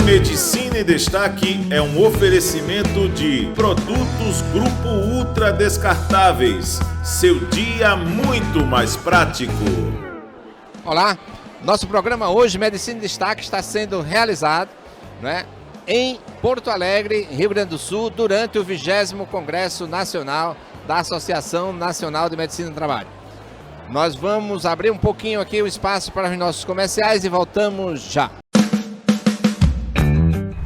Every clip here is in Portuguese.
Medicina em Destaque é um oferecimento de Produtos Grupo Ultra Descartáveis. Seu dia muito mais prático. Olá, nosso programa hoje, Medicina em Destaque, está sendo realizado, né, em Porto Alegre, Rio Grande do Sul, durante o 20º Congresso Nacional da Associação Nacional de Medicina do Trabalho. Nós vamos abrir um pouquinho aqui o espaço para os nossos comerciais e voltamos já.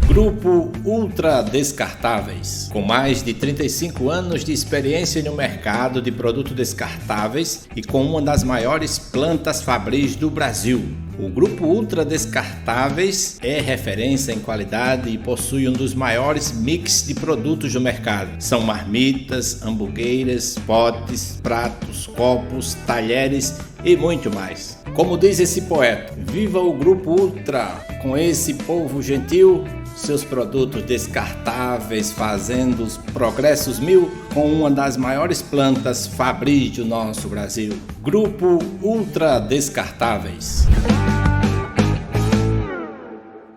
Grupo Ultra Descartáveis, com mais de 35 anos de experiência no mercado de produtos descartáveis e com uma das maiores plantas fabris do Brasil. O Grupo Ultra Descartáveis é referência em qualidade e possui um dos maiores mix de produtos do mercado. São marmitas, hamburgueiras, potes, pratos, copos, talheres e muito mais. Como diz esse poeta, viva o Grupo Ultra, com esse povo gentil, seus produtos descartáveis fazendo os progressos mil com uma das maiores plantas fabris do nosso Brasil. Grupo Ultra Descartáveis.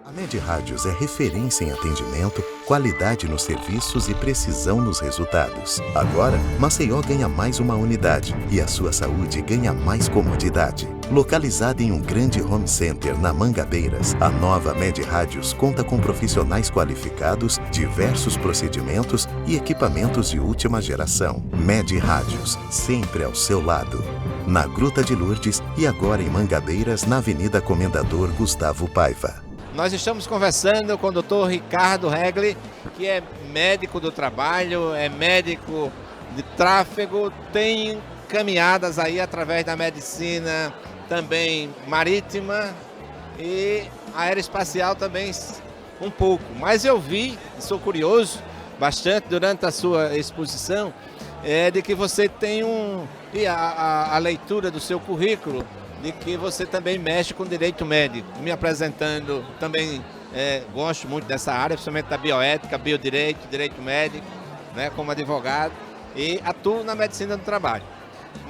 A Med Rádios é referência em atendimento, qualidade nos serviços e precisão nos resultados. Agora, Maceió ganha mais uma unidade e a sua saúde ganha mais comodidade. Localizada em um grande home center na Mangabeiras, a nova Med Rádios conta com profissionais qualificados, diversos procedimentos e equipamentos de última geração. Med Rádios, sempre ao seu lado. Na Gruta de Lourdes e agora em Mangabeiras, na Avenida Comendador Gustavo Paiva. Nós estamos conversando com o Dr. Ricardo Regli, que é médico do trabalho, é médico de tráfego, tem caminhadas aí através da medicina também marítima e aeroespacial também um pouco. Mas eu vi, sou curioso bastante durante a sua exposição, de que você tem e a leitura do seu currículo, de que você também mexe com direito médico. Me apresentando, também gosto muito dessa área, principalmente da bioética, biodireito, direito médico, né, como advogado, e atuo na medicina do trabalho.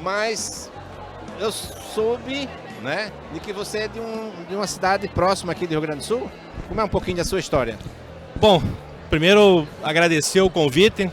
Mas eu soube, né, de que você é de uma cidade próxima aqui do Rio Grande do Sul. Como é um pouquinho da sua história? Bom, primeiro agradecer o convite,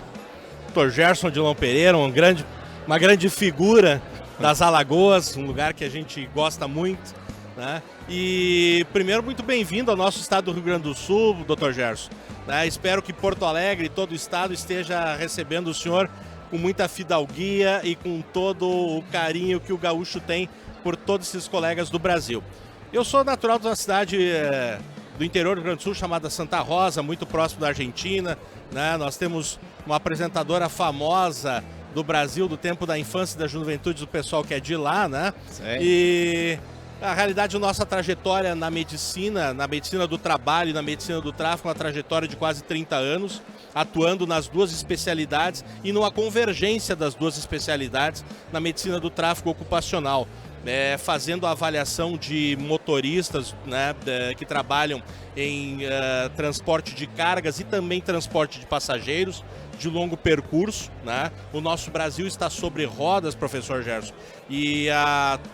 Dr. Gerson Dilon Pereira, uma grande figura das Alagoas, um lugar que a gente gosta muito, né? E primeiro, muito bem-vindo ao nosso estado do Rio Grande do Sul, Dr. Gerson. Né? Espero que Porto Alegre e todo o estado esteja recebendo o senhor com muita fidalguia e com todo o carinho que o gaúcho tem por todos esses colegas do Brasil. Eu sou natural de uma cidade do interior do Rio Grande do Sul chamada Santa Rosa, muito próximo da Argentina, né? Nós temos uma apresentadora famosa do Brasil, do tempo da infância e da juventude do pessoal que é de lá, né? Sim. E a realidade da nossa trajetória na medicina do trabalho e na medicina do tráfico, uma trajetória de quase 30 anos, atuando nas duas especialidades e numa convergência das duas especialidades na medicina do tráfico ocupacional. Fazendo a avaliação de motoristas, né, que trabalham em transporte de cargas e também transporte de passageiros de longo percurso, né? O nosso Brasil está sobre rodas, professor Gerson, e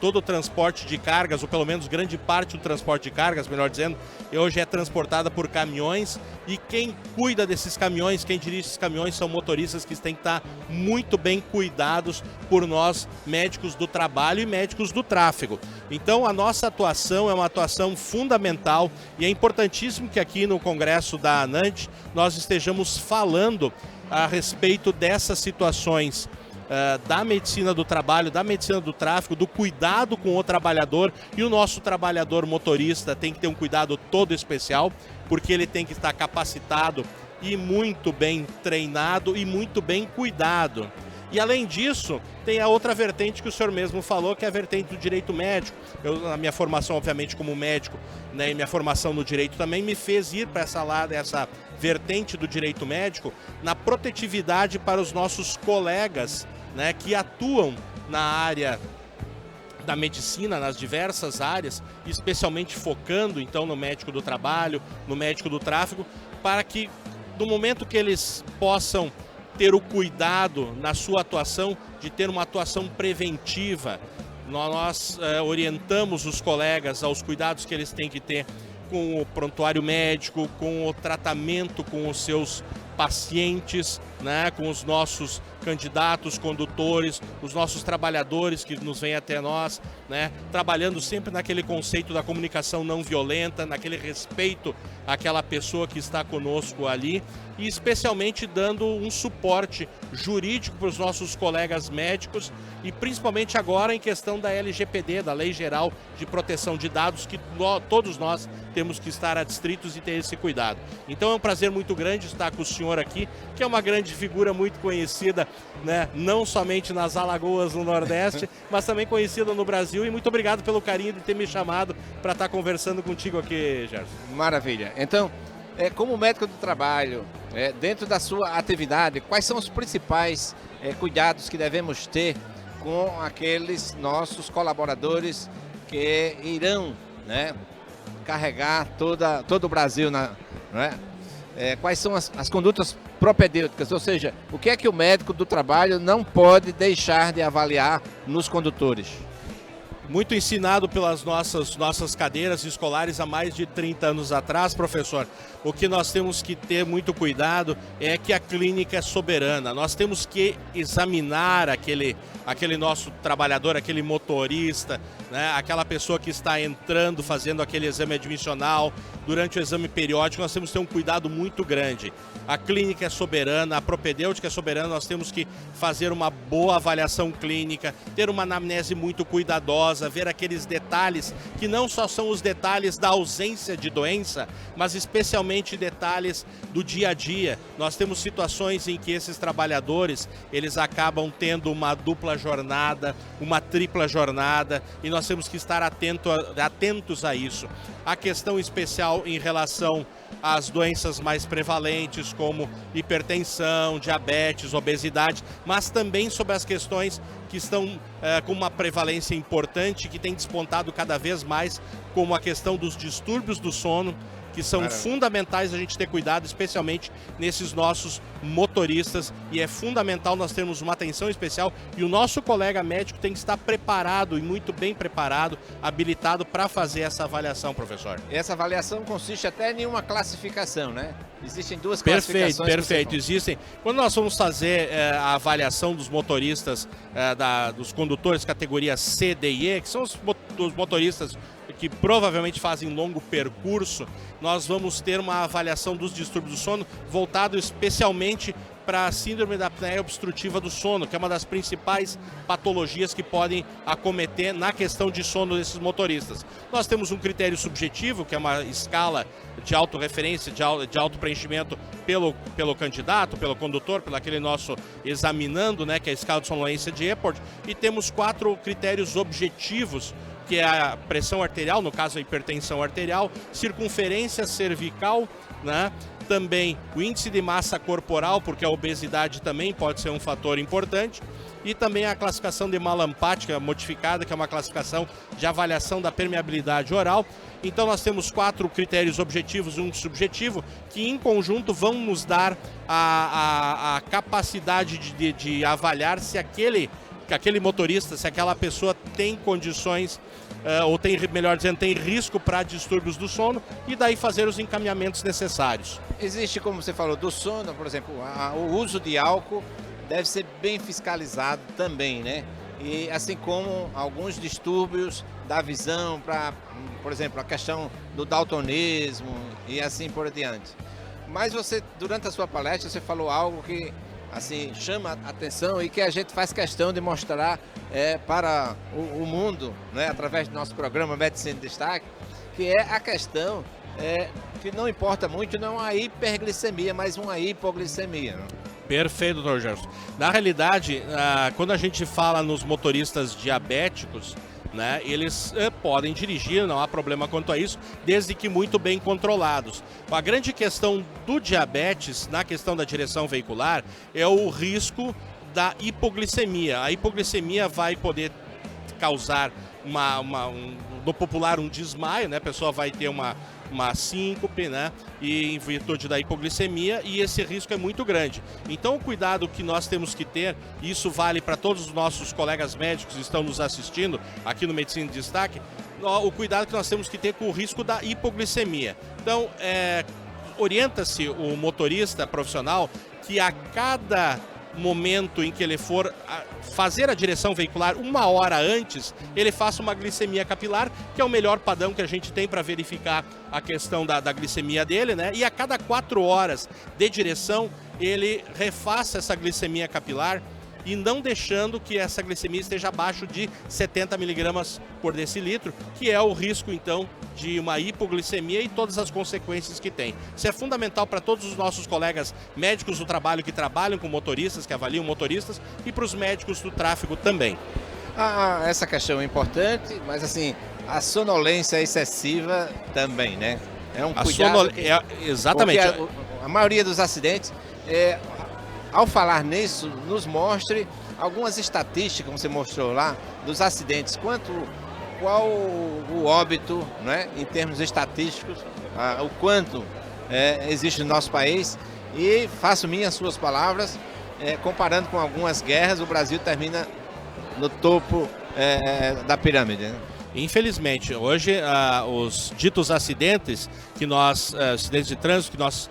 todo o transporte de cargas, ou pelo menos grande parte do transporte de cargas, melhor dizendo, hoje é transportada por caminhões, e quem cuida desses caminhões, quem dirige esses caminhões são motoristas que têm que estar muito bem cuidados por nós, médicos do trabalho e médicos do tráfego. Então a nossa atuação é uma atuação fundamental e é importantíssimo que aqui no Congresso da ANAND nós estejamos falando a respeito dessas situações da medicina do trabalho, da medicina do tráfico, do cuidado com o trabalhador, e o nosso trabalhador motorista tem que ter um cuidado todo especial, porque ele tem que estar capacitado e muito bem treinado e muito bem cuidado. E além disso, tem a outra vertente que o senhor mesmo falou, que é a vertente do direito médico. A minha formação, obviamente, como médico, né, e minha formação no direito também me fez ir para essa vertente do direito médico, na protetividade para os nossos colegas, né, que atuam na área da medicina, nas diversas áreas, especialmente focando então no médico do trabalho, no médico do tráfego, para que no momento que eles possam ter o cuidado na sua atuação, de ter uma atuação preventiva. Nós orientamos os colegas aos cuidados que eles têm que ter com o prontuário médico, com o tratamento com os seus pacientes, né, com os nossos candidatos, condutores, os nossos trabalhadores que nos vêm até nós, né, trabalhando sempre naquele conceito da comunicação não violenta, naquele respeito àquela pessoa que está conosco ali e especialmente dando um suporte jurídico para os nossos colegas médicos e principalmente agora em questão da LGPD, da Lei Geral de Proteção de Dados, que todos nós temos que estar adstritos e ter esse cuidado. Então é um prazer muito grande estar com o senhor aqui, que é uma grande figura muito conhecida, né, não somente nas Alagoas, no Nordeste, mas também conhecida no Brasil. E muito obrigado pelo carinho de ter me chamado para estar conversando contigo aqui, Gerson. Maravilha. Então, como médico do trabalho, dentro da sua atividade, quais são os principais cuidados que devemos ter com aqueles nossos colaboradores que irão, né, carregar todo o Brasil, não é? Quais são as condutas propedêuticas, ou seja, o que é que o médico do trabalho não pode deixar de avaliar nos condutores? Muito ensinado pelas nossas cadeiras escolares há mais de 30 anos atrás, professor. O que nós temos que ter muito cuidado é que a clínica é soberana. Nós temos que examinar aquele nosso trabalhador, aquele motorista, né? Aquela pessoa que está entrando, fazendo aquele exame admissional. Durante o exame periódico, nós temos que ter um cuidado muito grande. A clínica é soberana, a propedêutica é soberana, nós temos que fazer uma boa avaliação clínica, ter uma anamnese muito cuidadosa, ver aqueles detalhes que não só são os detalhes da ausência de doença, mas especialmente detalhes do dia a dia. Nós temos situações em que esses trabalhadores, eles acabam tendo uma dupla jornada, uma tripla jornada, e nós temos que estar atentos a isso. A questão especial em relação às doenças mais prevalentes, como hipertensão, diabetes, obesidade, mas também sobre as questões que estão com uma prevalência importante, que tem despontado cada vez mais, como a questão dos distúrbios do sono, que são fundamentais a gente ter cuidado, especialmente nesses nossos motoristas, e é fundamental nós termos uma atenção especial, e o nosso colega médico tem que estar preparado, e muito bem preparado, habilitado para fazer essa avaliação, professor. Essa avaliação consiste até em uma classificação, né? Existem duas classificações. Perfeito. Existem. Quando nós vamos fazer a avaliação dos motoristas, dos condutores categoria C, D e E, que são os motoristas que provavelmente fazem longo percurso, nós vamos ter uma avaliação dos distúrbios do sono voltado especialmente para a síndrome da apneia obstrutiva do sono, que é uma das principais patologias que podem acometer na questão de sono desses motoristas. Nós temos um critério subjetivo, que é uma escala de autorreferência, de autopreenchimento pelo candidato, pelo condutor, pelo aquele nosso examinando, né, que é a escala de sonolência de Epworth, e temos 4 critérios objetivos, que é a pressão arterial, no caso a hipertensão arterial, circunferência cervical, né? Também o índice de massa corporal, porque a obesidade também pode ser um fator importante, e também a classificação de malampática modificada, que é uma classificação de avaliação da permeabilidade oral. Então nós temos 4 critérios objetivos e um subjetivo, que em conjunto vão nos dar a capacidade de avaliar se aquele motorista, se aquela pessoa tem condições, ou tem, melhor dizendo, tem risco para distúrbios do sono, e daí fazer os encaminhamentos necessários. Existe, como você falou, do sono, por exemplo, o uso de álcool deve ser bem fiscalizado também, né? E assim como alguns distúrbios da visão, por exemplo, a questão do daltonismo e assim por diante. Mas você, durante a sua palestra, você falou algo que assim chama a atenção e que a gente faz questão de mostrar para o mundo, né, através do nosso programa Medicina em Destaque, que é a questão que não importa muito, não a hiperglicemia, mas uma hipoglicemia. Não? Perfeito, Dr. Gerson. Na realidade, quando a gente fala nos motoristas diabéticos, né, eles podem dirigir, não há problema quanto a isso, desde que muito bem controlados. A grande questão do diabetes, na questão da direção veicular, é o risco da hipoglicemia. A hipoglicemia vai poder causar no popular um desmaio, né? A pessoa vai ter uma síncope, né? E em virtude da hipoglicemia, e esse risco é muito grande. Então o cuidado que nós temos que ter, e isso vale para todos os nossos colegas médicos que estão nos assistindo aqui no Medicina em Destaque, o cuidado que nós temos que ter com o risco da hipoglicemia. Então, orienta-se o motorista profissional que a cada momento em que ele for fazer a direção veicular 1 hora antes, ele faça uma glicemia capilar, que é o melhor padrão que a gente tem para verificar a questão da glicemia dele, né? E a cada 4 horas de direção, ele refaça essa glicemia capilar e não deixando que essa glicemia esteja abaixo de 70 miligramas por decilitro, que é o risco, então, de uma hipoglicemia e todas as consequências que tem. Isso é fundamental para todos os nossos colegas médicos do trabalho que trabalham com motoristas, que avaliam motoristas, e para os médicos do tráfego também. Essa questão é importante, mas assim, a sonolência excessiva também, né? É um cuidado. Exatamente. A maioria dos acidentes, ao falar nisso, nos mostre algumas estatísticas, como você mostrou lá, dos acidentes. Qual o óbito, né, em termos estatísticos, o quanto existe no nosso país. E faço minhas suas palavras, comparando com algumas guerras, o Brasil termina no topo da pirâmide, né? Infelizmente, hoje os ditos acidentes acidentes de trânsito que nós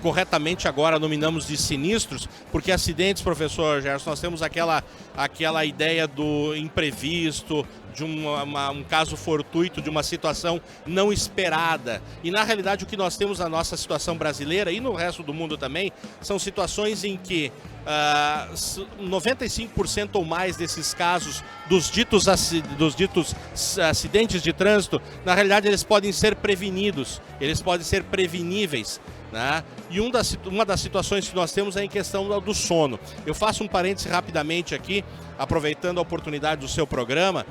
corretamente agora nominamos de sinistros, porque acidentes, professor Gerson, nós temos aquela ideia do imprevisto, de um caso fortuito, de uma situação não esperada. E na realidade o que nós temos na nossa situação brasileira e no resto do mundo também, são situações em que 95% ou mais desses casos dos ditos acidentes de trânsito, na realidade eles podem ser prevenidos, eles podem ser preveníveis, né? E uma das situações que nós temos é em questão do sono. Eu faço um parêntese rapidamente aqui, aproveitando a oportunidade do seu programa,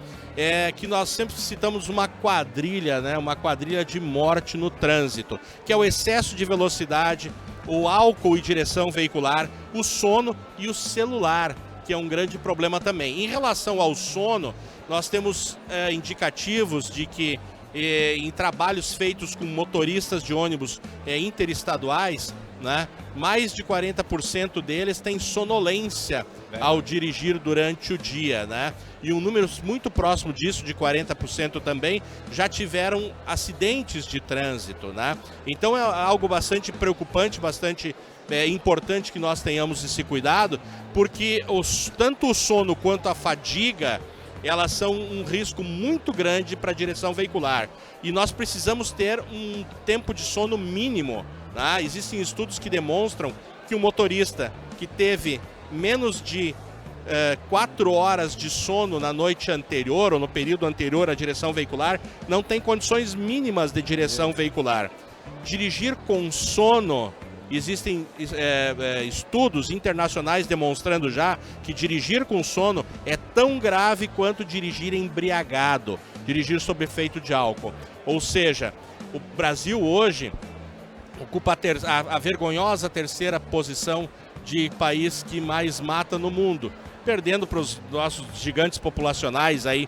que nós sempre citamos uma quadrilha, né? Uma quadrilha de morte no trânsito, que é o excesso de velocidade, o álcool e direção veicular, o sono e o celular, que é um grande problema também. Em relação ao sono, nós temos indicativos de que em trabalhos feitos com motoristas de ônibus interestaduais, né, mais de 40% deles têm sonolência ao dirigir durante o dia, né? E um número muito próximo disso, de 40% também, já tiveram acidentes de trânsito, né? Então é algo bastante preocupante, bastante importante que nós tenhamos esse cuidado, porque tanto o sono quanto a fadiga, elas são um risco muito grande para a direção veicular. E nós precisamos ter um tempo de sono mínimo, né? Existem estudos que demonstram que o motorista que teve menos de 4 horas de sono na noite anterior ou no período anterior à direção veicular não tem condições mínimas de direção veicular. Dirigir com sono, existem estudos internacionais demonstrando já que dirigir com sono é tão grave quanto dirigir embriagado, dirigir sob efeito de álcool. Ou seja, o Brasil hoje ocupa a vergonhosa 3ª posição de país que mais mata no mundo, perdendo para os nossos gigantes populacionais aí,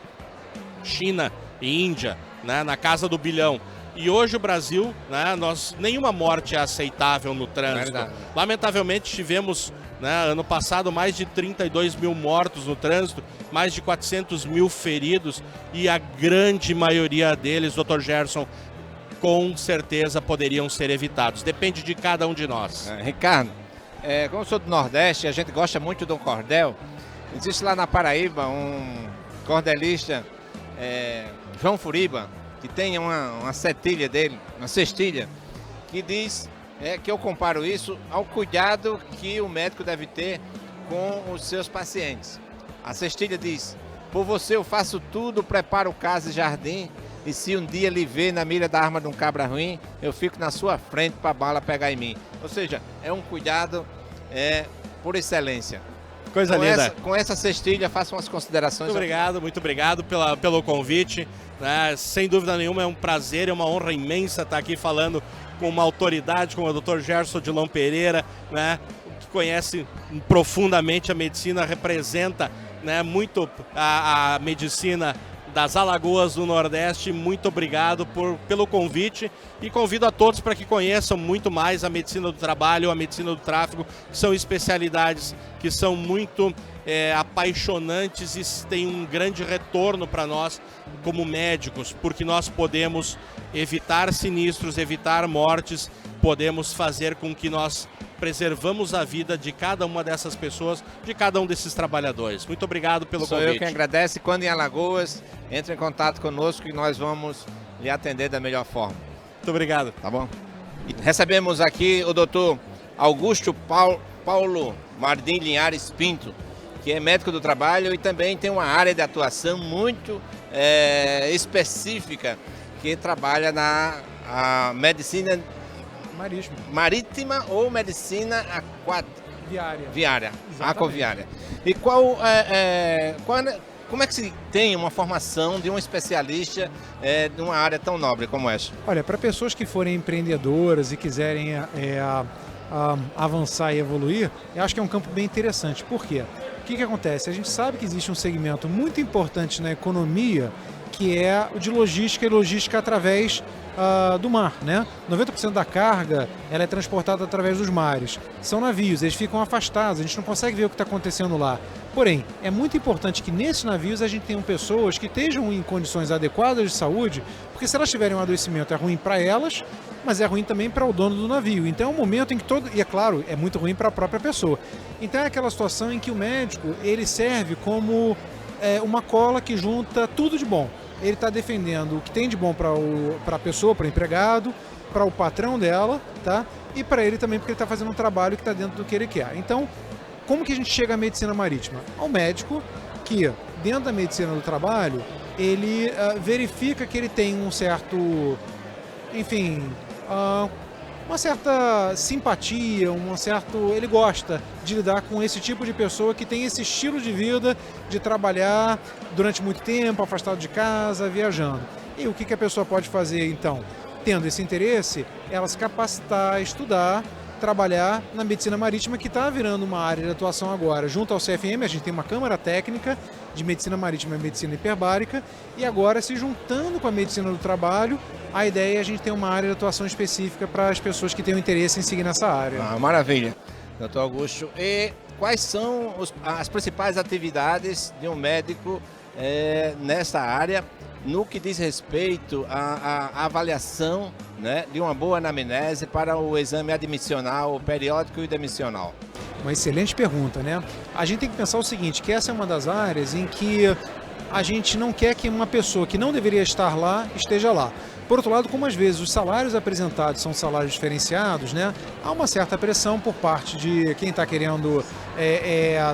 China e Índia, né, na casa do bilhão. E hoje o Brasil, né, nenhuma morte é aceitável no trânsito. Lamentavelmente tivemos, né, ano passado, mais de 32 mil mortos no trânsito, mais de 400 mil feridos, e a grande maioria deles, Dr. Gerson, com certeza poderiam ser evitados. Depende de cada um de nós. Ricardo, como eu sou do Nordeste, a gente gosta muito do cordel. Existe lá na Paraíba um cordelista, João Furiba, que tem uma cestilha dele, uma cestilha, que diz que eu comparo isso ao cuidado que o médico deve ter com os seus pacientes. A cestilha diz: por você eu faço tudo, preparo casa e jardim, e se um dia lhe ver na mira da arma de um cabra ruim, eu fico na sua frente para a bala pegar em mim. Ou seja, é um cuidado por excelência. Coisa linda. Com essa cestilha, faço umas considerações. Muito obrigado pelo convite. Né? Sem dúvida nenhuma, é um prazer, é uma honra imensa estar aqui falando com uma autoridade como o Dr. Gerson Dilon Pereira, né? Que conhece profundamente a medicina, representa, né, muito a medicina das Alagoas do Nordeste. Muito obrigado pelo convite e convido a todos para que conheçam muito mais a medicina do trabalho, a medicina do tráfego, que são especialidades que são muito apaixonantes e têm um grande retorno para nós como médicos, porque nós podemos evitar sinistros, evitar mortes, podemos fazer com que nós preservamos a vida de cada uma dessas pessoas, de cada um desses trabalhadores. Muito obrigado pelo convite. Sou eu quem agradece. Quando em Alagoas, entre em contato conosco e nós vamos lhe atender da melhor forma. Muito obrigado. Tá bom? E recebemos aqui o doutor Augusto Paulo Mardim Linhares Pinto, que é médico do trabalho e também tem uma área de atuação muito específica, que trabalha na medicina marítima ou medicina viária, aquaviária. E como é que se tem uma formação de um especialista de uma área tão nobre como essa? Olha, para pessoas que forem empreendedoras e quiserem avançar e evoluir, eu acho que é um campo bem interessante. Por quê? O que acontece? A gente sabe que existe um segmento muito importante na economia, que é o de logística e logística através do mar, né? 90% da carga ela é transportada através dos mares. São navios, eles ficam afastados, a gente não consegue ver o que está acontecendo lá. Porém, é muito importante que nesses navios a gente tenha pessoas que estejam em condições adequadas de saúde, porque se elas tiverem um adoecimento é ruim para elas, mas é ruim também para o dono do navio. Então é um momento em que e é claro, é muito ruim para a própria pessoa. Então é aquela situação em que o médico, ele serve como uma cola que junta tudo de bom. Ele está defendendo o que tem de bom para a pessoa, para o empregado, para o patrão dela, tá? E para ele também, porque ele está fazendo um trabalho que está dentro do que ele quer. Então, como que a gente chega à medicina marítima? Ao médico que, dentro da medicina do trabalho, ele verifica que ele tem um certo, enfim, uma certa simpatia, ele gosta de lidar com esse tipo de pessoa que tem esse estilo de vida de trabalhar durante muito tempo, afastado de casa, viajando. E o que a pessoa pode fazer então? Tendo esse interesse, ela se capacitar, estudar, trabalhar na medicina marítima, que está virando uma área de atuação agora. Junto ao CFM, a gente tem uma câmara técnica de medicina marítima e medicina hiperbárica, e agora se juntando com a medicina do trabalho, a ideia é a gente ter uma área de atuação específica para as pessoas que têm interesse em seguir nessa área. Maravilha, doutor Augusto. E quais são as principais atividades de um médico nessa área, no que diz respeito à avaliação, né, de uma boa anamnese para o exame admissional, periódico e demissional? Uma excelente pergunta, né? A gente tem que pensar o seguinte, que essa é uma das áreas em que a gente não quer que uma pessoa que não deveria estar lá, esteja lá. Por outro lado, como às vezes os salários apresentados são salários diferenciados, né, há uma certa pressão por parte de quem está querendo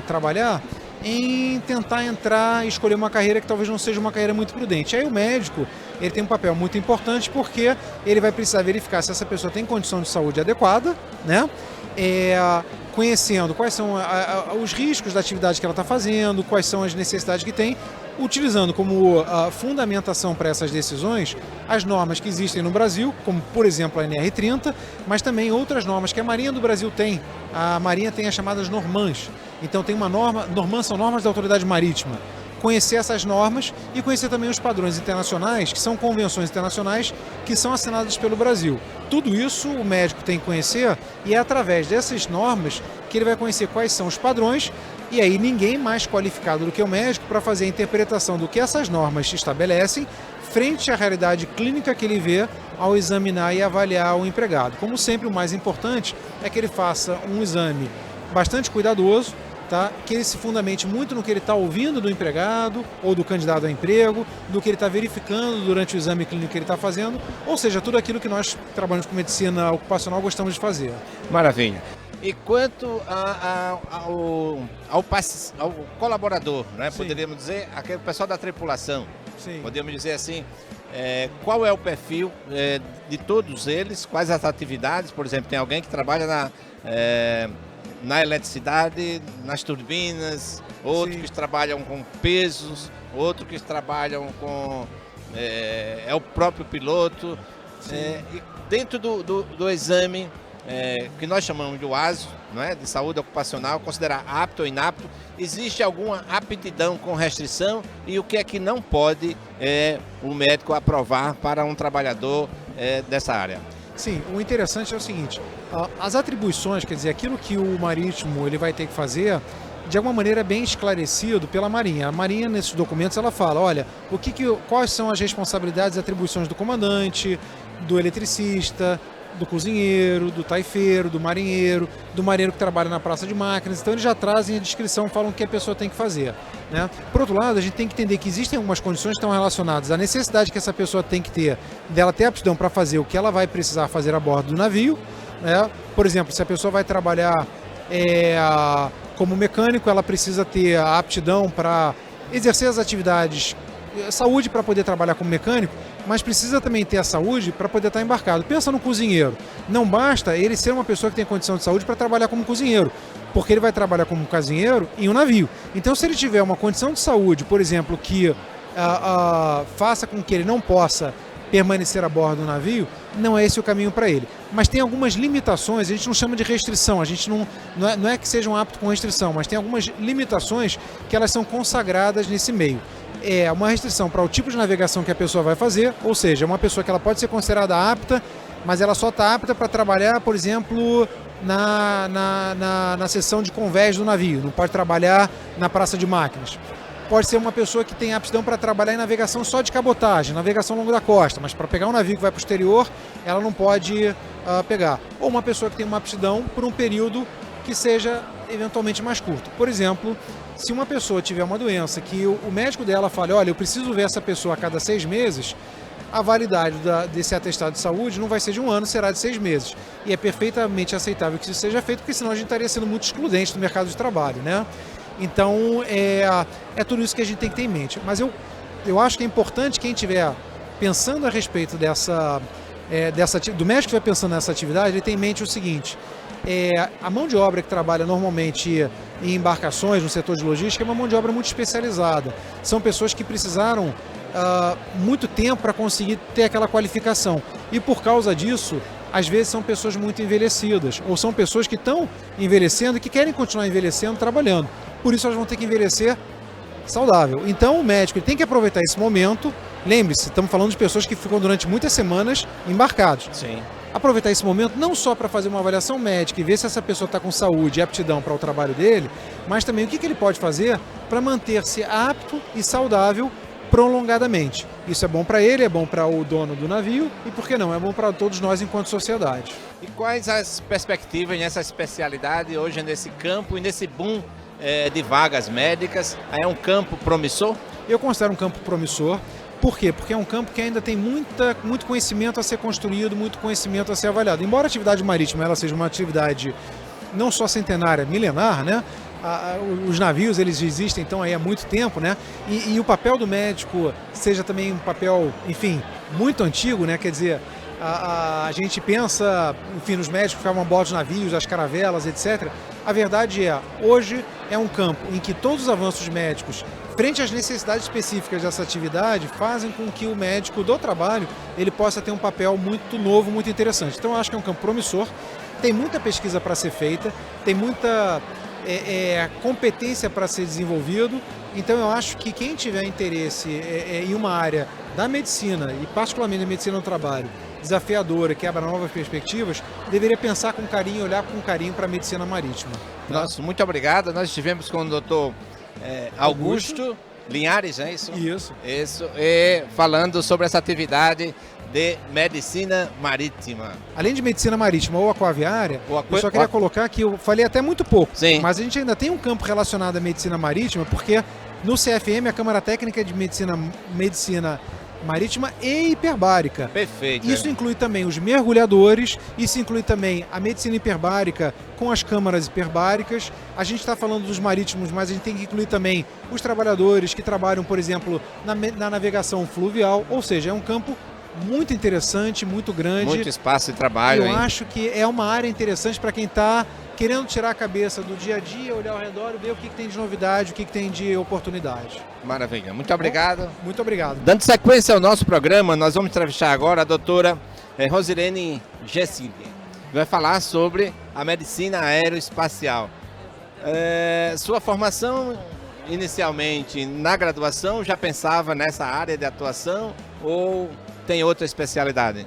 trabalhar em tentar entrar e escolher uma carreira que talvez não seja uma carreira muito prudente. Aí o médico, ele tem um papel muito importante, porque ele vai precisar verificar se essa pessoa tem condição de saúde adequada, né, conhecendo quais são os riscos da atividade que ela está fazendo, quais são as necessidades que tem, utilizando como fundamentação para essas decisões as normas que existem no Brasil, como por exemplo a NR30, mas também outras normas que a Marinha do Brasil tem. A Marinha tem as chamadas normãs. Então tem uma norma, normãs são normas da autoridade marítima. Conhecer essas normas e conhecer também os padrões internacionais, que são convenções internacionais que são assinadas pelo Brasil. Tudo isso o médico tem que conhecer, e é através dessas normas que ele vai conhecer quais são os padrões, e aí ninguém mais qualificado do que o médico para fazer a interpretação do que essas normas estabelecem frente à realidade clínica que ele vê ao examinar e avaliar o empregado. Como sempre, o mais importante é que ele faça um exame bastante cuidadoso, tá? Que ele se fundamente muito no que ele está ouvindo do empregado ou do candidato a emprego, do que ele está verificando durante o exame clínico que ele está fazendo, ou seja, tudo aquilo que nós que trabalhamos com medicina ocupacional gostamos de fazer. Maravilha. E quanto ao colaborador, né? Poderíamos dizer, aquele pessoal da tripulação, Sim. Podemos dizer assim, qual é o perfil de todos eles, quais as atividades? Por exemplo, tem alguém que trabalha na eletricidade, nas turbinas, outros Sim. que trabalham com pesos, outros que trabalham com o próprio piloto. E dentro do exame que nós chamamos de ASO, não é? De saúde ocupacional, considerar apto ou inapto, existe alguma aptidão com restrição, e o que é que não pode o médico aprovar para um trabalhador dessa área? Sim, o interessante é o seguinte, as atribuições, quer dizer, aquilo que o marítimo ele vai ter que fazer, de alguma maneira, bem esclarecido pela Marinha. A Marinha, nesses documentos, ela fala, olha, quais são as responsabilidades e atribuições do comandante, do eletricista, do cozinheiro, do taifeiro, do marinheiro que trabalha na praça de máquinas. Então eles já trazem a descrição, falam o que a pessoa tem que fazer, né? Por outro lado, a gente tem que entender que existem algumas condições que estão relacionadas à necessidade que essa pessoa tem que ter, dela ter aptidão para fazer o que ela vai precisar fazer a bordo do navio, né? Por exemplo, se a pessoa vai trabalhar como mecânico, ela precisa ter a aptidão para exercer as atividades, saúde para poder trabalhar como mecânico, mas precisa também ter a saúde para poder estar embarcado. Pensa no cozinheiro. Não basta ele ser uma pessoa que tem condição de saúde para trabalhar como cozinheiro, porque ele vai trabalhar como cozinheiro em um navio. Então, se ele tiver uma condição de saúde, por exemplo, que faça com que ele não possa permanecer a bordo do navio, não é esse o caminho para ele. Mas tem algumas limitações, a gente não chama de restrição, a gente não é que seja um apto com restrição, mas tem algumas limitações que elas são consagradas nesse meio. É uma restrição para o tipo de navegação que a pessoa vai fazer, ou seja, uma pessoa que ela pode ser considerada apta, mas ela só está apta para trabalhar, por exemplo, na seção de convés do navio, não pode trabalhar na praça de máquinas. Pode ser uma pessoa que tem aptidão para trabalhar em navegação só de cabotagem, navegação ao longo da costa, mas para pegar um navio que vai para o exterior, ela não pode pegar. Ou uma pessoa que tem uma aptidão por um período que seja eventualmente mais curto. Por exemplo, se uma pessoa tiver uma doença que o médico dela fale, olha, eu preciso ver essa pessoa a cada 6 meses, a validade desse atestado de saúde não vai ser de 1 ano, será de 6 meses. E é perfeitamente aceitável que isso seja feito, porque senão a gente estaria sendo muito excludente do mercado de trabalho, né? Então, é tudo isso que a gente tem que ter em mente. Mas eu acho que é importante quem estiver pensando a respeito do médico que vai pensando nessa atividade, ele tem em mente o seguinte, a mão de obra que trabalha normalmente em embarcações, no setor de logística, é uma mão de obra muito especializada. São pessoas que precisaram muito tempo para conseguir ter aquela qualificação. E por causa disso, às vezes são pessoas muito envelhecidas, ou são pessoas que estão envelhecendo e que querem continuar envelhecendo, trabalhando. Por isso elas vão ter que envelhecer saudável. Então o médico ele tem que aproveitar esse momento. Lembre-se, estamos falando de pessoas que ficam durante muitas semanas embarcados. Sim. Aproveitar esse momento não só para fazer uma avaliação médica e ver se essa pessoa está com saúde e aptidão para o trabalho dele, mas também o que ele pode fazer para manter-se apto e saudável prolongadamente. Isso é bom para ele, é bom para o dono do navio e, por que não, é bom para todos nós enquanto sociedade. E quais as perspectivas nessa especialidade hoje nesse campo e nesse boom de vagas médicas? É um campo promissor? Eu considero um campo promissor. Por quê? Porque é um campo que ainda tem muito conhecimento a ser construído, muito conhecimento a ser avaliado. Embora a atividade marítima ela seja uma atividade não só centenária, milenar, né? Os navios eles existem então aí há muito tempo, né? E o papel do médico seja também um papel, enfim, muito antigo, né? Quer dizer, a gente pensa, enfim, nos médicos que ficavam a bordo dos navios, as caravelas, etc. A verdade hoje é um campo em que todos os avanços médicos, frente às necessidades específicas dessa atividade, fazem com que o médico do trabalho ele possa ter um papel muito novo, muito interessante. Então eu acho que é um campo promissor, tem muita pesquisa para ser feita, tem muita competência para ser desenvolvido. Então eu acho que quem tiver interesse em uma área da medicina, e particularmente a medicina do trabalho, desafiadora, que abra novas perspectivas, deveria pensar com carinho, olhar com carinho para a medicina marítima. Nossa, muito obrigado. Nós estivemos com o doutor Augusto Linhares, é isso? Isso. Falando sobre essa atividade de medicina marítima. Além de medicina marítima ou aquaviária, eu só queria colocar que eu falei até muito pouco, sim, mas a gente ainda tem um campo relacionado à medicina marítima, porque no CFM, a Câmara Técnica de Medicina Marítima e Hiperbárica. Perfeito. Isso inclui também os mergulhadores, isso inclui também a medicina hiperbárica com as câmaras hiperbáricas. A gente está falando dos marítimos, mas a gente tem que incluir também os trabalhadores que trabalham, por exemplo, na navegação fluvial, ou seja, é um campo muito interessante, muito grande. Muito espaço de trabalho. Eu acho que é uma área interessante para quem está querendo tirar a cabeça do dia a dia, olhar ao redor e ver o que tem de novidade, o que tem de oportunidade. Maravilha. Muito obrigado. Muito obrigado. Dando sequência ao nosso programa, nós vamos entrevistar agora a doutora Rosilene Gessig, que vai falar sobre a medicina aeroespacial. Sua formação, inicialmente, na graduação, já pensava nessa área de atuação ou tem outra especialidade?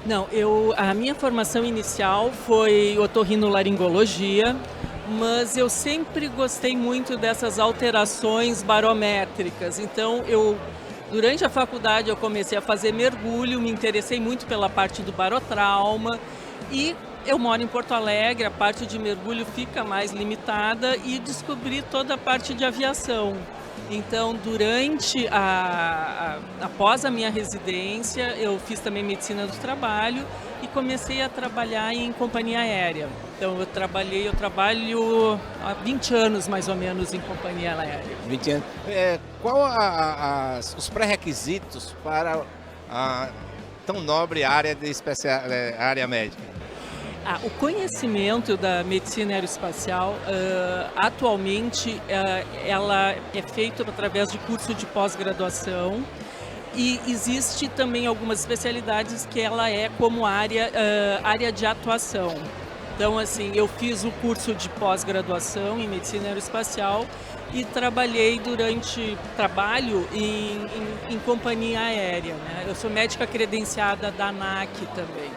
Não, a minha formação inicial foi otorrinolaringologia, mas eu sempre gostei muito dessas alterações barométricas. Então, durante a faculdade eu comecei a fazer mergulho, me interessei muito pela parte do barotrauma e eu moro em Porto Alegre, a parte de mergulho fica mais limitada e descobri toda a parte de aviação. Então, após a minha residência, eu fiz também medicina do trabalho e comecei a trabalhar em companhia aérea. Então, eu trabalho há 20 anos, mais ou menos, em companhia aérea. 20 anos. Qual os pré-requisitos para a tão nobre área área médica? O conhecimento da medicina aeroespacial, atualmente, ela é feito através de curso de pós-graduação e existe também algumas especialidades que ela é como área de atuação. Então, assim, eu fiz o curso de pós-graduação em medicina aeroespacial e trabalho em companhia aérea, né? Eu sou médica credenciada da ANAC também.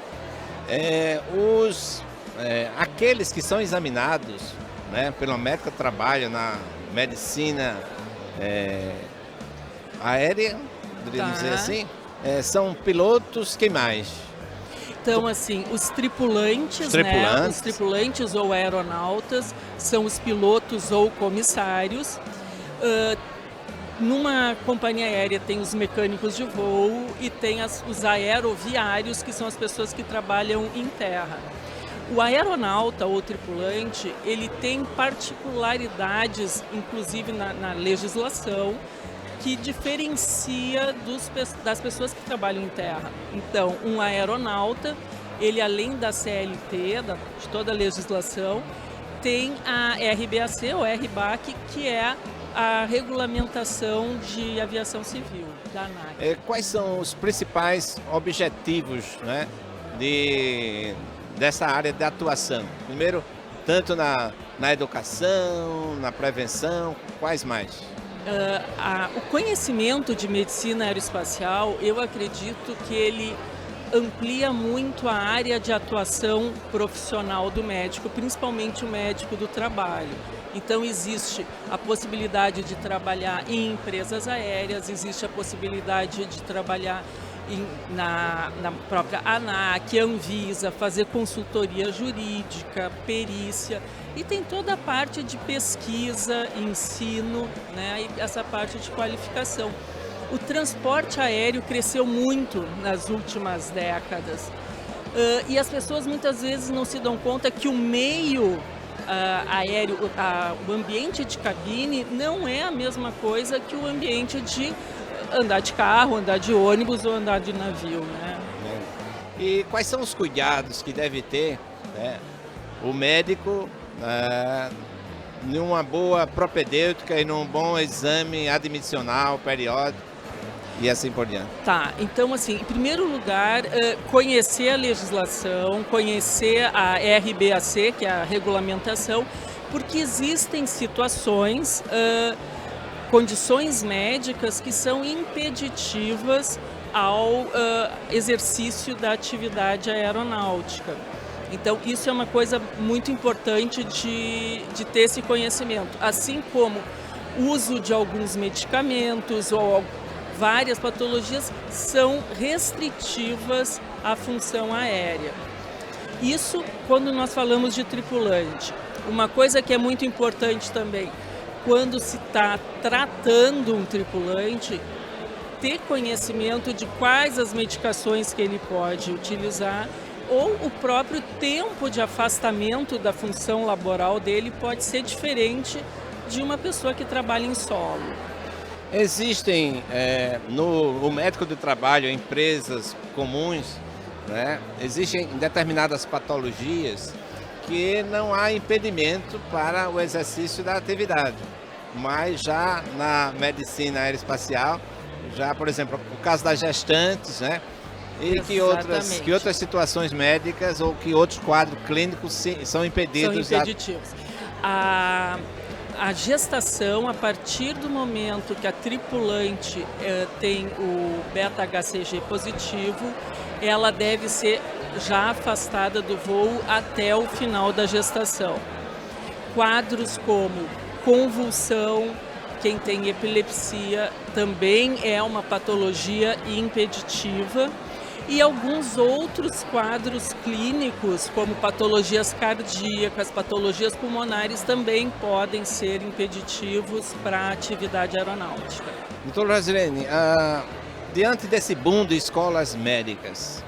Aqueles que são examinados, né, pelo médico que trabalha na medicina aérea, poderíamos dizer assim, são pilotos, quem mais? Então, assim, os tripulantes, né, os tripulantes ou aeronautas são os pilotos ou comissários. Numa companhia aérea tem os mecânicos de voo e tem os aeroviários, que são as pessoas que trabalham em terra. O aeronauta ou tripulante, ele tem particularidades, inclusive na legislação, que diferencia das pessoas que trabalham em terra. Então, um aeronauta, ele além da CLT, de toda a legislação, tem a RBAC ou RBAC, que é a regulamentação de aviação civil da ANAC. Quais são os principais objetivos, né, dessa área de atuação? Primeiro, tanto na educação, na prevenção, quais mais? O conhecimento de medicina aeroespacial, eu acredito que ele amplia muito a área de atuação profissional do médico, principalmente o médico do trabalho. Então, existe a possibilidade de trabalhar em empresas aéreas, existe a possibilidade de trabalhar na própria ANAC, Anvisa, fazer consultoria jurídica, perícia, e tem toda a parte de pesquisa, ensino, né, e essa parte de qualificação. O transporte aéreo cresceu muito nas últimas décadas e as pessoas muitas vezes não se dão conta que o meio aéreo, o ambiente de cabine não é a mesma coisa que o ambiente de andar de carro, andar de ônibus ou andar de navio, né? E quais são os cuidados que deve ter, né, o médico numa boa propedêutica e num bom exame admissional, periódico e assim por diante? Tá, então assim, em primeiro lugar, conhecer a legislação, conhecer a RBAC, que é a regulamentação, porque existem situações, condições médicas que são impeditivas ao exercício da atividade aeronáutica. Então, isso é uma coisa muito importante de ter esse conhecimento, assim como o uso de alguns medicamentos ou várias patologias são restritivas à função aérea. Isso quando nós falamos de tripulante. Uma coisa que é muito importante também, quando se está tratando um tripulante, ter conhecimento de quais as medicações que ele pode utilizar ou o próprio tempo de afastamento da função laboral dele pode ser diferente de uma pessoa que trabalha em solo. Existem no médico do trabalho, empresas comuns, né, existem determinadas patologias que não há impedimento para o exercício da atividade, mas já na medicina aeroespacial, já, por exemplo, o caso das gestantes, né, e que outras situações médicas ou que outros quadros clínicos são impedidos. São impeditivos. A gestação, a partir do momento que a tripulante tem o beta-HCG positivo, ela deve ser já afastada do voo até o final da gestação. quadros como convulsão, quem tem epilepsia também é uma patologia impeditiva, e alguns outros quadros clínicos, como patologias cardíacas, patologias pulmonares, também podem ser impeditivos para a atividade aeronáutica. Doutor Rosilene, diante desse boom de escolas médicas,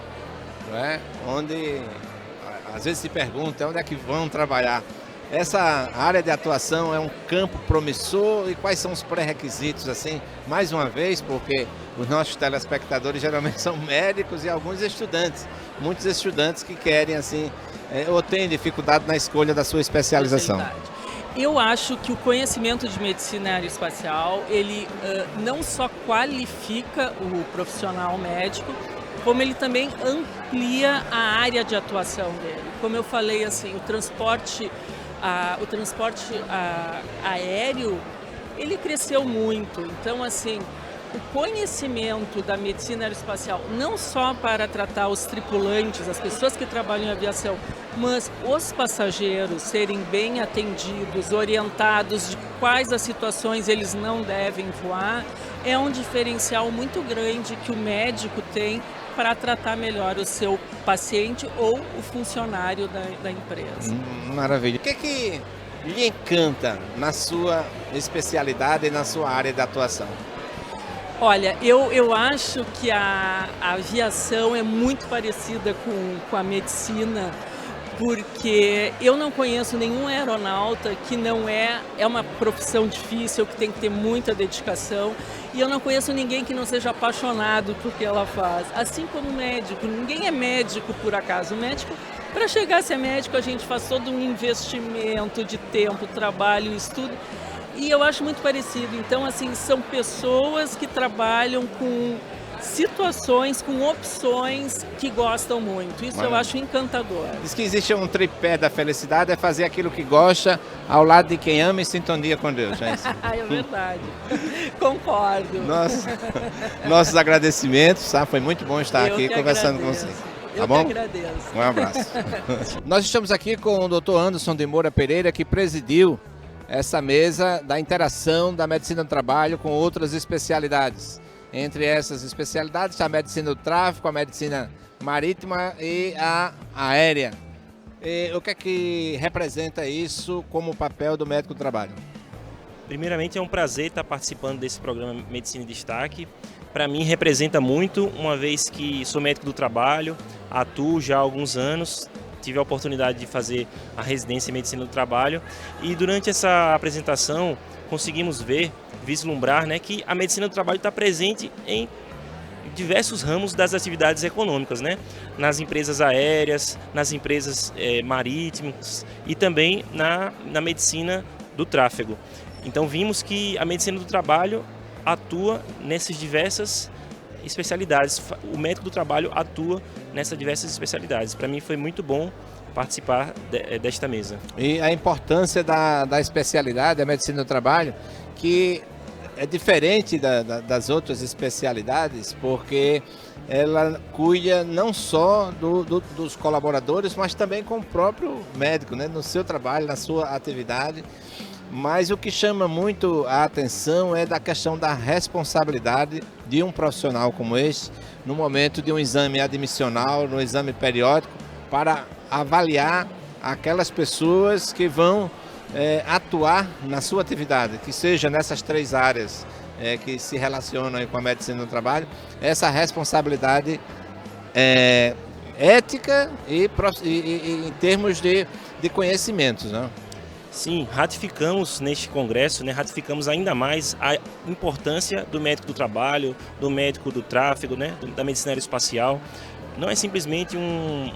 não é? Onde às vezes se pergunta onde é que vão trabalhar, essa área de atuação é um campo promissor e quais são os pré-requisitos, assim, mais uma vez, porque os nossos telespectadores geralmente são médicos e alguns estudantes, muitos estudantes que querem, assim, ou têm dificuldade na escolha da sua especialização. Eu acho que o conhecimento de medicina aeroespacial, ele não só qualifica o profissional médico, como ele também amplia a área de atuação dele. Como eu falei, assim, o transporte aéreo, ele cresceu muito. Então, assim, o conhecimento da medicina aeroespacial, não só para tratar os tripulantes, as pessoas que trabalham em aviação, mas os passageiros serem bem atendidos, orientados de quais as situações eles não devem voar, é um diferencial muito grande que o médico tem para tratar melhor o seu paciente ou o funcionário da empresa. Maravilha. O que lhe encanta na sua especialidade e na sua área de atuação? Olha, eu acho que a aviação é muito parecida com a medicina, porque eu não conheço nenhum aeronauta que não é uma profissão difícil, que tem que ter muita dedicação, e eu não conheço ninguém que não seja apaixonado por que ela faz. Assim como médico, ninguém é médico por acaso. O médico, para chegar a ser médico, a gente faz todo um investimento de tempo, trabalho, estudo, e eu acho muito parecido. Então, assim, são pessoas que trabalham com situações, com opções que gostam muito. Isso eu acho encantador. Diz que existe um tripé da felicidade, é fazer aquilo que gosta, ao lado de quem ama e sintonia com Deus. É isso? É verdade. Concordo. Nossos agradecimentos, tá? Foi muito bom estar aqui conversando com você. Tá bom? Eu que agradeço. Um abraço. Nós estamos aqui com o Dr. Anderson de Moura Pereira, que presidiu essa mesa da interação da medicina do trabalho com outras especialidades. Entre essas especialidades, a medicina do tráfego, a medicina marítima e a aérea. E o que é que representa isso como papel do médico do trabalho? Primeiramente, é um prazer estar participando desse programa Medicina em Destaque. Para mim, representa muito, uma vez que sou médico do trabalho, atuo já há alguns anos, tive a oportunidade de fazer a residência em Medicina do Trabalho e durante essa apresentação conseguimos vislumbrar, né, que a medicina do trabalho está presente em diversos ramos das atividades econômicas, né? Nas empresas aéreas, nas empresas marítimas e também na medicina do tráfego. Então vimos que a medicina do trabalho atua nessas diversas especialidades. O médico do trabalho atua nessas diversas especialidades. Para mim foi muito bom participar desta mesa. E a importância da especialidade, da medicina do trabalho, que é diferente das outras especialidades, porque ela cuida não só dos colaboradores, mas também com o próprio médico, né? No seu trabalho, na sua atividade. Mas o que chama muito a atenção é da questão da responsabilidade de um profissional como esse, no momento de um exame admissional, no exame periódico, para avaliar aquelas pessoas que vão atuar na sua atividade, que seja nessas três áreas que se relacionam com a medicina do trabalho, essa responsabilidade ética e em termos de conhecimentos, né? Sim, ratificamos neste congresso, né, ratificamos ainda mais a importância do médico do trabalho, do médico do tráfego, né, da medicina aeroespacial. Não é simplesmente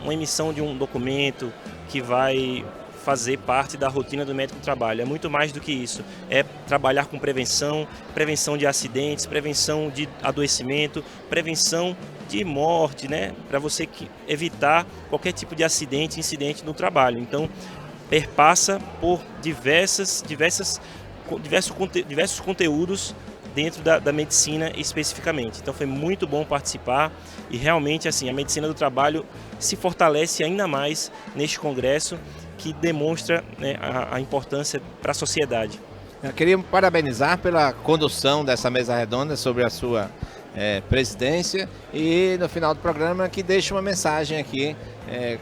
uma emissão de um documento que vai fazer parte da rotina do médico do trabalho. É muito mais do que isso. É trabalhar com prevenção de acidentes, prevenção de adoecimento, prevenção de morte, né, para você evitar qualquer tipo de incidente no trabalho. Então, perpassa por diversos conteúdos dentro da medicina especificamente. Então foi muito bom participar e realmente assim a medicina do trabalho se fortalece ainda mais neste congresso que demonstra, né, a importância para a sociedade. Eu queria parabenizar pela condução dessa mesa redonda sobre a sua presidência e no final do programa que deixa uma mensagem aqui,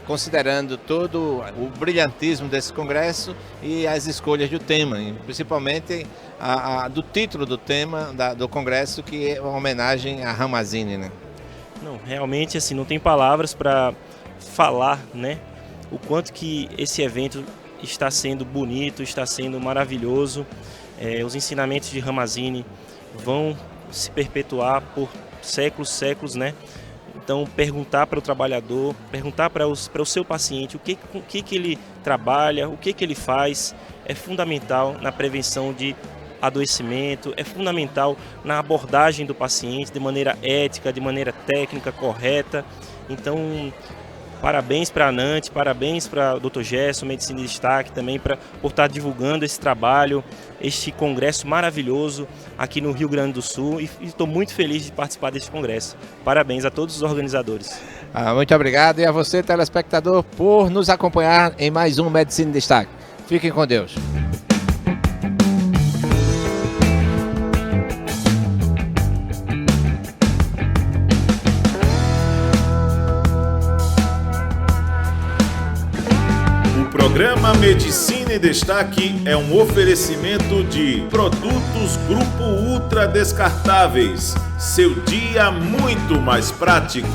considerando todo o brilhantismo desse congresso e as escolhas do tema, principalmente do título do tema do congresso, que é uma homenagem a Ramazzini, né? Não, realmente assim, não tem palavras para falar, né, o quanto que esse evento está sendo bonito, está sendo maravilhoso. Os ensinamentos de Ramazzini vão se perpetuar por séculos, né? Então, perguntar para o trabalhador, perguntar para o seu paciente o que ele trabalha, o que ele faz, é fundamental na prevenção de adoecimento, é fundamental na abordagem do paciente de maneira ética, de maneira técnica, correta. Então, parabéns para a ANANT, parabéns para o Dr. Gerson, Medicina em Destaque, também por estar divulgando esse trabalho, este congresso maravilhoso aqui no Rio Grande do Sul, e estou muito feliz de participar deste congresso. Parabéns a todos os organizadores. Muito obrigado, e a você, telespectador, por nos acompanhar em mais um Medicina em Destaque. Fiquem com Deus. O programa Medicina em Destaque é um oferecimento de Produtos Grupo Ultra Descartáveis. Seu dia muito mais prático.